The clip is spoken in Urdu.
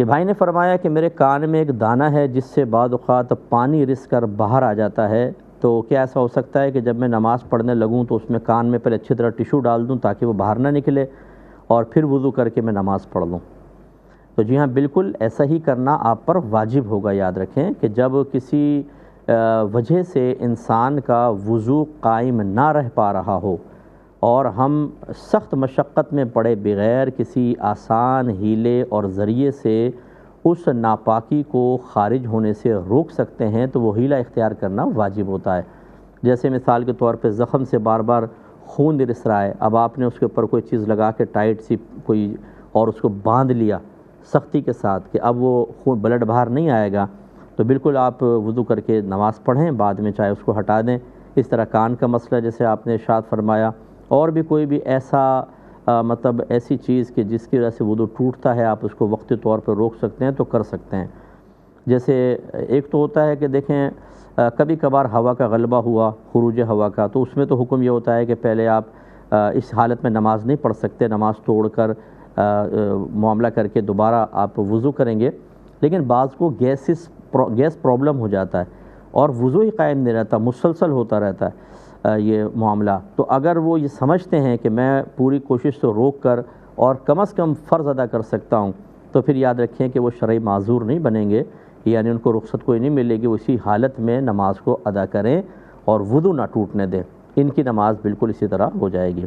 یہ بھائی نے فرمایا کہ میرے کان میں ایک دانہ ہے جس سے بعض اوقات پانی رس کر باہر آ جاتا ہے، تو کیا ایسا ہو سکتا ہے کہ جب میں نماز پڑھنے لگوں تو اس میں کان میں پہلے اچھی طرح ٹیشو ڈال دوں تاکہ وہ باہر نہ نکلے اور پھر وضو کر کے میں نماز پڑھ لوں؟ تو جی ہاں، بالکل ایسا ہی کرنا آپ پر واجب ہوگا۔ یاد رکھیں کہ جب کسی وجہ سے انسان کا وضو قائم نہ رہ پا رہا ہو اور ہم سخت مشقت میں پڑے بغیر کسی آسان ہیلے اور ذریعے سے اس ناپاکی کو خارج ہونے سے روک سکتے ہیں تو وہ ہیلہ اختیار کرنا واجب ہوتا ہے۔ جیسے مثال کے طور پہ زخم سے بار بار خون رس رہا ہے، اب آپ نے اس کے اوپر کوئی چیز لگا کے ٹائٹ سی کوئی اور اس کو باندھ لیا سختی کے ساتھ کہ اب وہ خون بلڈ باہر نہیں آئے گا، تو بالکل آپ وضو کر کے نماز پڑھیں، بعد میں چاہے اس کو ہٹا دیں۔ اس طرح کان کا مسئلہ جیسے آپ نے ارشاد فرمایا، اور بھی کوئی بھی ایسا مطلب ایسی چیز کہ جس کی وجہ سے وضو ٹوٹتا ہے، آپ اس کو وقتی طور پر روک سکتے ہیں تو کر سکتے ہیں۔ جیسے ایک تو ہوتا ہے کہ دیکھیں کبھی کبھار ہوا کا غلبہ ہوا، خروج ہوا کا، تو اس میں تو حکم یہ ہوتا ہے کہ پہلے آپ اس حالت میں نماز نہیں پڑھ سکتے، نماز توڑ کر معاملہ کر کے دوبارہ آپ وضو کریں گے۔ لیکن بعض کو گیس پرابلم ہو جاتا ہے اور وضو ہی قائم نہیں رہتا، مسلسل ہوتا رہتا ہے یہ معاملہ، تو اگر وہ یہ سمجھتے ہیں کہ میں پوری کوشش سے روک کر اور کم از کم فرض ادا کر سکتا ہوں، تو پھر یاد رکھیں کہ وہ شرعی معذور نہیں بنیں گے، یعنی ان کو رخصت کوئی نہیں ملے گی، اسی حالت میں نماز کو ادا کریں اور وضو نہ ٹوٹنے دیں، ان کی نماز بالکل اسی طرح ہو جائے گی۔